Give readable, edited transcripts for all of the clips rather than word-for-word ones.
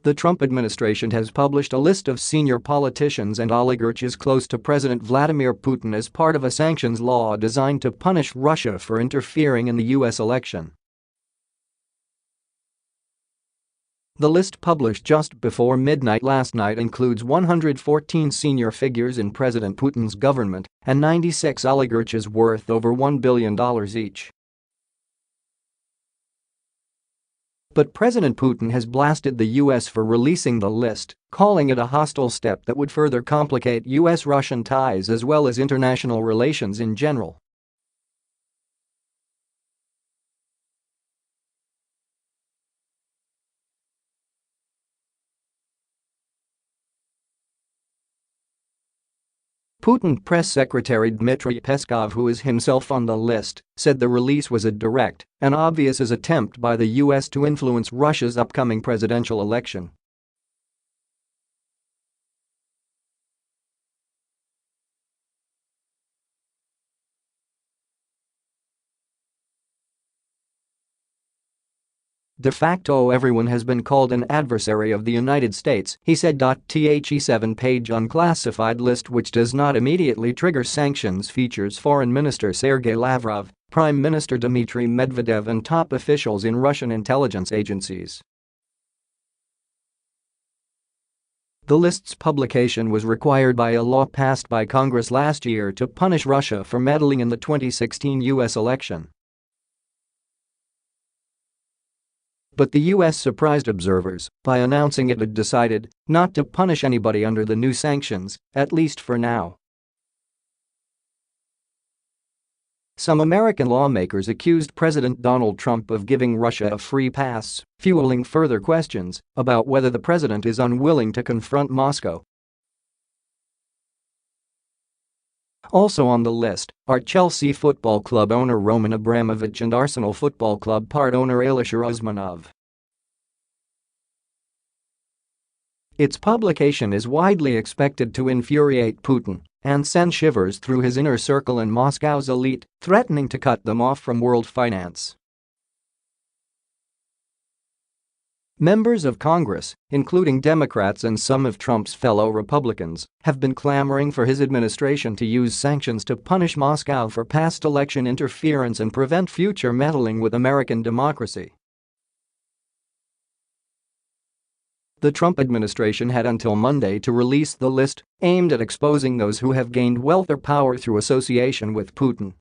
The Trump administration has published a list of senior politicians and oligarchs close to President Vladimir Putin as part of a sanctions law designed to punish Russia for interfering in the U.S. election. The list published just before midnight last night includes 114 senior figures in President Putin's government and 96 oligarchs worth over $1 billion each. But President Putin has blasted the U.S. for releasing the list, calling it a hostile step that would further complicate U.S.-Russian ties as well as international relations in general. Putin Press Secretary Dmitry Peskov, who is himself on the list, said the release was a direct and obvious attempt by the U.S. to influence Russia's upcoming presidential election. De facto, everyone has been called an adversary of the United States, he said. The 7-page unclassified list, which does not immediately trigger sanctions, features Foreign Minister Sergei Lavrov, Prime Minister Dmitry Medvedev and top officials in Russian intelligence agencies. The list's publication was required by a law passed by Congress last year to punish Russia for meddling in the 2016 U.S. election. But the U.S. surprised observers by announcing it had decided not to punish anybody under the new sanctions, at least for now. Some American lawmakers accused President Donald Trump of giving Russia a free pass, fueling further questions about whether the president is unwilling to confront Moscow. Also on the list are Chelsea Football Club owner Roman Abramovich and Arsenal Football Club part owner Alisher Usmanov. Its publication is widely expected to infuriate Putin and send shivers through his inner circle and Moscow's elite, threatening to cut them off from world finance. Members of Congress, including Democrats and some of Trump's fellow Republicans, have been clamoring for his administration to use sanctions to punish Moscow for past election interference and prevent future meddling with American democracy. The Trump administration had until Monday to release the list, aimed at exposing those who have gained wealth or power through association with Putin.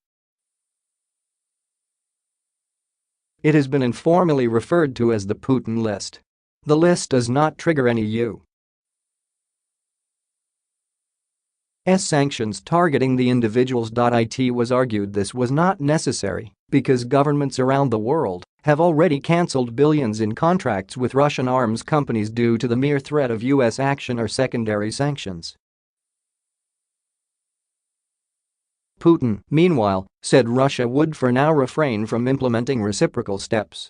It has been informally referred to as the Putin List. The list does not trigger any U.S. sanctions targeting the individuals.It was argued this was not necessary because governments around the world have already cancelled billions in contracts with Russian arms companies due to the mere threat of U.S. action or secondary sanctions. Putin, meanwhile, said Russia would for now refrain from implementing reciprocal steps.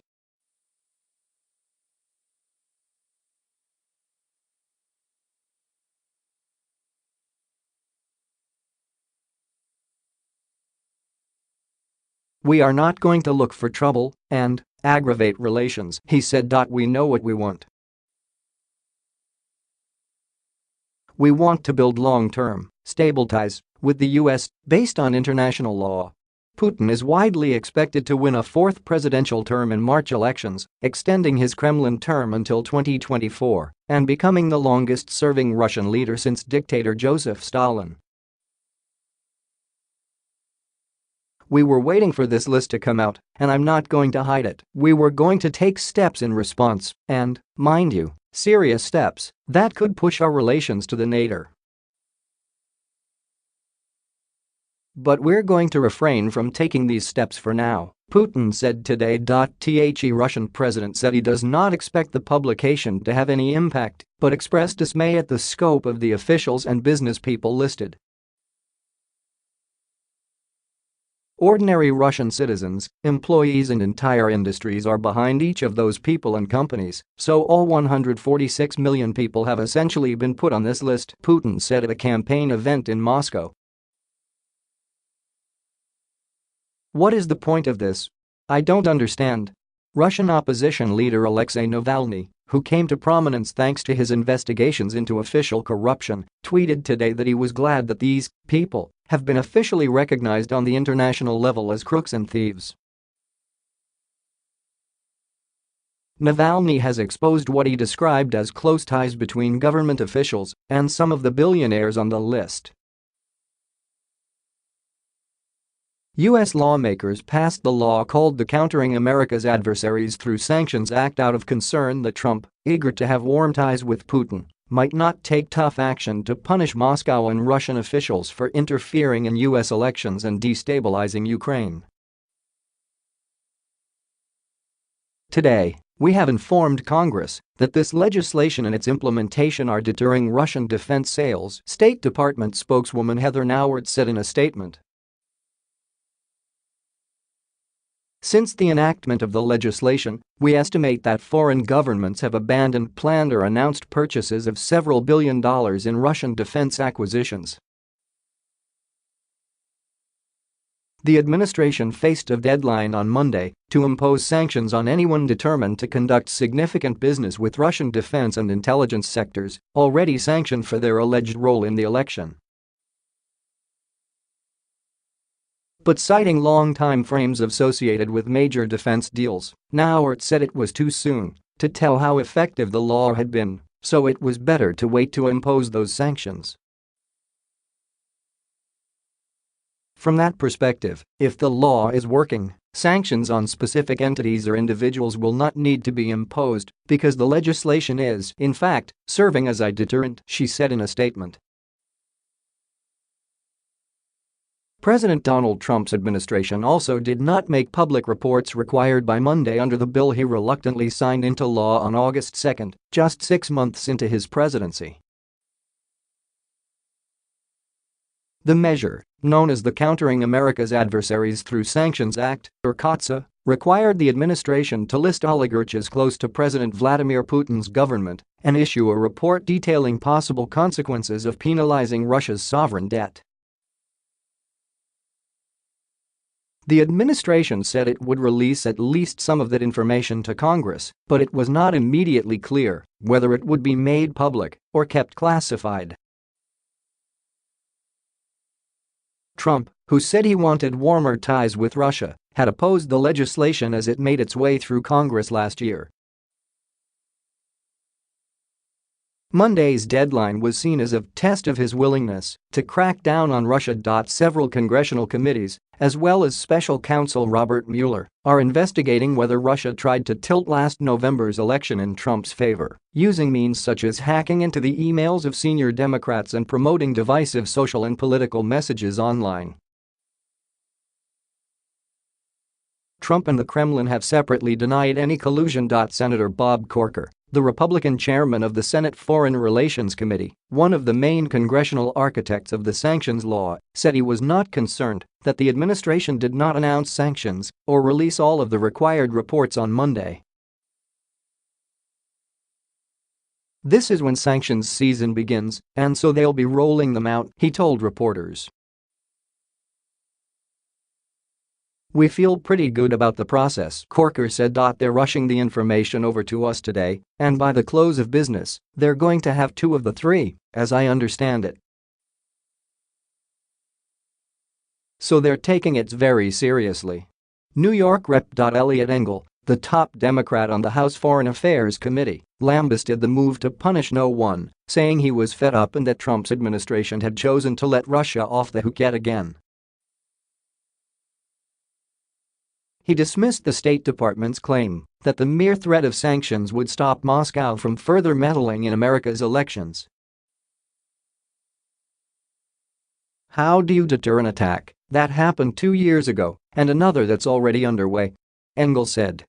We are not going to look for trouble and aggravate relations, he said. We know what we want. We want to build long-term, stable ties with the U.S. based on international law. Putin is widely expected to win a fourth presidential term in March elections, extending his Kremlin term until 2024 and becoming the longest-serving Russian leader since dictator Joseph Stalin. We were waiting for this list to come out, and I'm not going to hide it. We were going to take steps in response, and, mind you, serious steps that could push our relations to the nadir. But we're going to refrain from taking these steps for now, Putin said today. The Russian president said he does not expect the publication to have any impact, but expressed dismay at the scope of the officials and business people listed. Ordinary Russian citizens, employees and entire industries are behind each of those people and companies, so all 146 million people have essentially been put on this list, Putin said at a campaign event in Moscow. What is the point of this? I don't understand. Russian opposition leader Alexei Navalny, who came to prominence thanks to his investigations into official corruption, tweeted today that he was glad that these people have been officially recognized on the international level as crooks and thieves. Navalny has exposed what he described as close ties between government officials and some of the billionaires on the list. U.S. lawmakers passed the law called the Countering America's Adversaries Through Sanctions Act out of concern that Trump, eager to have warm ties with Putin, might not take tough action to punish Moscow and Russian officials for interfering in U.S. elections and destabilizing Ukraine. Today, we have informed Congress that this legislation and its implementation are deterring Russian defense sales, State Department spokeswoman Heather Nauert said in a statement. Since the enactment of the legislation, we estimate that foreign governments have abandoned planned or announced purchases of several $billion in Russian defense acquisitions. The administration faced a deadline on Monday to impose sanctions on anyone determined to conduct significant business with Russian defense and intelligence sectors, already sanctioned for their alleged role in the election. But citing long time frames associated with major defense deals, Nauert said it was too soon to tell how effective the law had been, so it was better to wait to impose those sanctions. From that perspective, if the law is working, sanctions on specific entities or individuals will not need to be imposed because the legislation is, in fact, serving as a deterrent, she said in a statement. President Donald Trump's administration also did not make public reports required by Monday under the bill he reluctantly signed into law on August 2, just 6 months into his presidency. The measure, known as the Countering America's Adversaries Through Sanctions Act, or CAATSA, required the administration to list oligarchs close to President Vladimir Putin's government and issue a report detailing possible consequences of penalizing Russia's sovereign debt. The administration said it would release at least some of that information to Congress, but it was not immediately clear whether it would be made public or kept classified. Trump, who said he wanted warmer ties with Russia, had opposed the legislation as it made its way through Congress last year. Monday's deadline was seen as a test of his willingness to crack down on Russia. Several congressional committees, as well as special counsel Robert Mueller, are investigating whether Russia tried to tilt last November's election in Trump's favor, using means such as hacking into the emails of senior Democrats and promoting divisive social and political messages online. Trump and the Kremlin have separately denied any collusion. Senator Bob Corker, the Republican chairman of the Senate Foreign Relations Committee, one of the main congressional architects of the sanctions law, said he was not concerned that the administration did not announce sanctions or release all of the required reports on Monday. This is when sanctions season begins, and so they'll be rolling them out, he told reporters. We feel pretty good about the process, Corker said. They're rushing the information over to us today, and by the close of business, they're going to have 2 of the 3, as I understand it. So they're taking it very seriously. New York Rep. Eliot Engel, the top Democrat on the House Foreign Affairs Committee, lambasted the move to punish no one, saying he was fed up and that Trump's administration had chosen to let Russia off the hook yet again. He dismissed the State Department's claim that the mere threat of sanctions would stop Moscow from further meddling in America's elections. How do you deter an attack that happened 2 years ago and another that's already underway? Engel said.